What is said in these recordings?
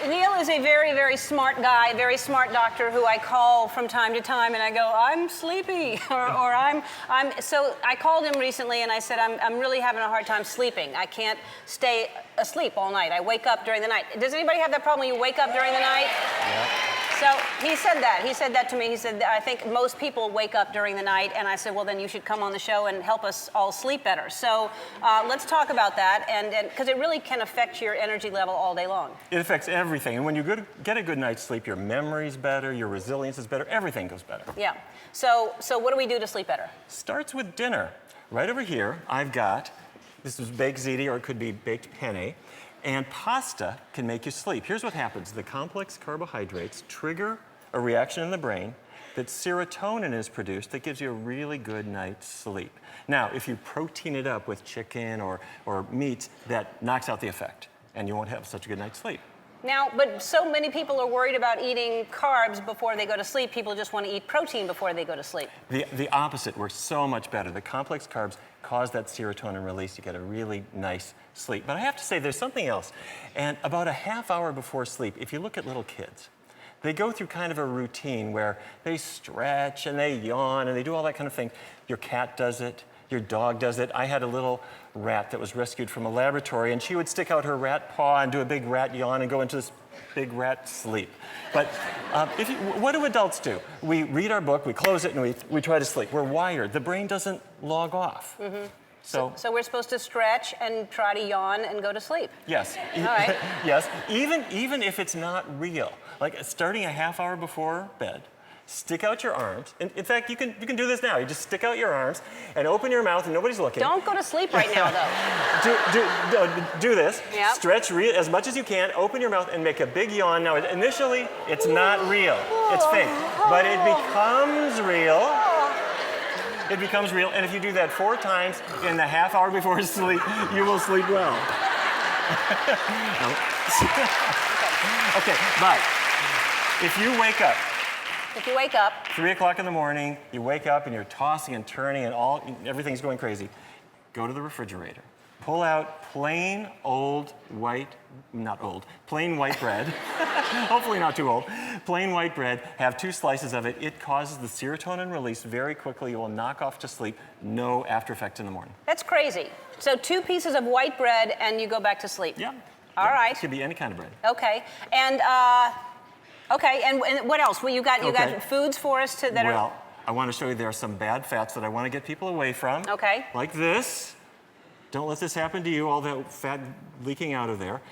Neal is a very, very smart guy, very smart doctor who I call from time to time, and I go, I'm sleepy, or I'm. So I called him recently, and I said, I'm really having a hard time sleeping. I can't stay asleep all night. I wake up during the night. Does anybody have that problem? You wake up during the night? Yeah. So he said that. He said that to me. He said, I think most people wake up during the night. And I said, well, then you should come on the show and help us all sleep better. So let's talk about that. And because it really can affect your energy level all day long. It affects everything. And when you get a good night's sleep, your memory's better, your resilience is better, everything goes better. Yeah. So what do we do to sleep better? Starts with dinner. Right over here, I've got, this is baked ziti, or it could be baked penne. And pasta can make you sleep. Here's what happens. The complex carbohydrates trigger a reaction in the brain that serotonin is produced that gives you a really good night's sleep. Now, if you protein it up with chicken or meats, that knocks out the effect, and you won't have such a good night's sleep. Now, but so many people are worried about eating carbs before they go to sleep. People just want to eat protein before they go to sleep. The opposite works so much better. The complex carbs cause that serotonin release. You get a really nice sleep. But I have to say, there's something else. And about a half hour before sleep, if you look at little kids, they go through kind of a routine where they stretch and they yawn and they do all that kind of thing. Your cat does it. Your dog does it. I had a little rat that was rescued from a laboratory, and she would stick out her rat paw and do a big rat yawn and go into this big rat sleep. But what do adults do? We read our book, we close it, and we try to sleep. We're wired. The brain doesn't log off. Mm-hmm. So we're supposed to stretch and try to yawn and go to sleep. Yes. All right. Yes. Even if it's not real, like starting a half hour before bed. Stick out your arms. In fact, you can do this now. You just stick out your arms and open your mouth, and nobody's looking. Don't go to sleep right now, though. do this. Yep. Stretch as much as you can. Open your mouth and make a big yawn. Now, initially, it's not real. It's fake. But it becomes real. It becomes real. And if you do that 4 times in the half hour before sleep, you will sleep well. Okay, but if you wake up, 3 o'clock in the morning, you wake up and you're tossing and turning and everything's going crazy. Go to the refrigerator. Pull out plain white bread. Hopefully not too old. Plain white bread. Have 2 slices of it. It causes the serotonin release very quickly. You will knock off to sleep. No after effect in the morning. That's crazy. So 2 pieces of white bread and you go back to sleep. Yeah. All right. It could be any kind of bread. Okay. And okay, and what else? Well, you got foods for us that are... Well, I want to show you there are some bad fats that I want to get people away from. Okay. Like this. Don't let this happen to you, all that fat leaking out of there.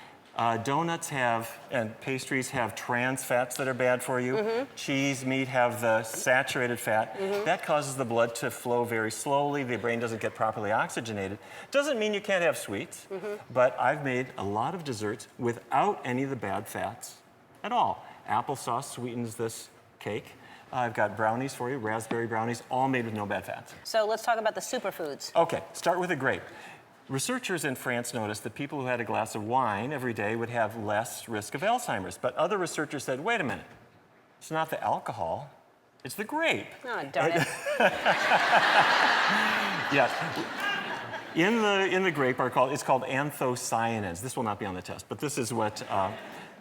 Donuts and pastries have trans fats that are bad for you. Mm-hmm. Cheese, meat have the saturated fat. Mm-hmm. That causes the blood to flow very slowly. The brain doesn't get properly oxygenated. Doesn't mean you can't have sweets, but I've made a lot of desserts without any of the bad fats at all. Applesauce sweetens this cake. I've got brownies for you, raspberry brownies, all made with no bad fats. So let's talk about the superfoods. Okay, start with a grape. Researchers in France noticed that people who had a glass of wine every day would have less risk of Alzheimer's. But other researchers said, wait a minute, it's not the alcohol, it's the grape. Oh, darn it. Yes. In the grape it's called anthocyanins. This will not be on the test, but this is what,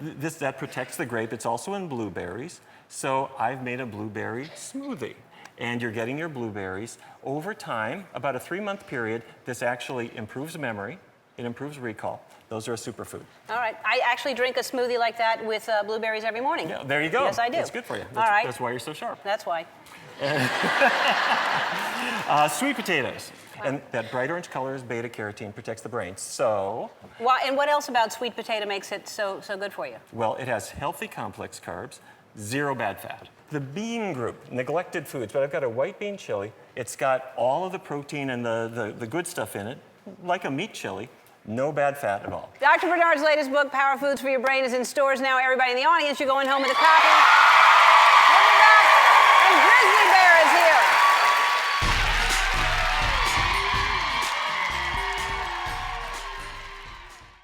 that protects the grape. It's also in blueberries. So I've made a blueberry smoothie. And you're getting your blueberries. Over time, about a 3-month period, this actually improves memory, it improves recall. Those are a superfood. All right. I actually drink a smoothie like that with blueberries every morning. Yeah, there you go. Yes, I do. It's good for you. All right. That's why you're so sharp. That's why. Sweet potatoes. And that bright orange color is beta-carotene, protects the brain. So... Well, and what else about sweet potato makes it so good for you? Well, it has healthy complex carbs, 0 bad fat. The bean group, neglected foods, but I've got a white bean chili. It's got all of the protein and the good stuff in it, like a meat chili, no bad fat at all. Dr. Barnard's latest book, Power Foods for Your Brain, is in stores now. Everybody in the audience, you're going home with a copy. We'll be back, and Grizzly Bear is here.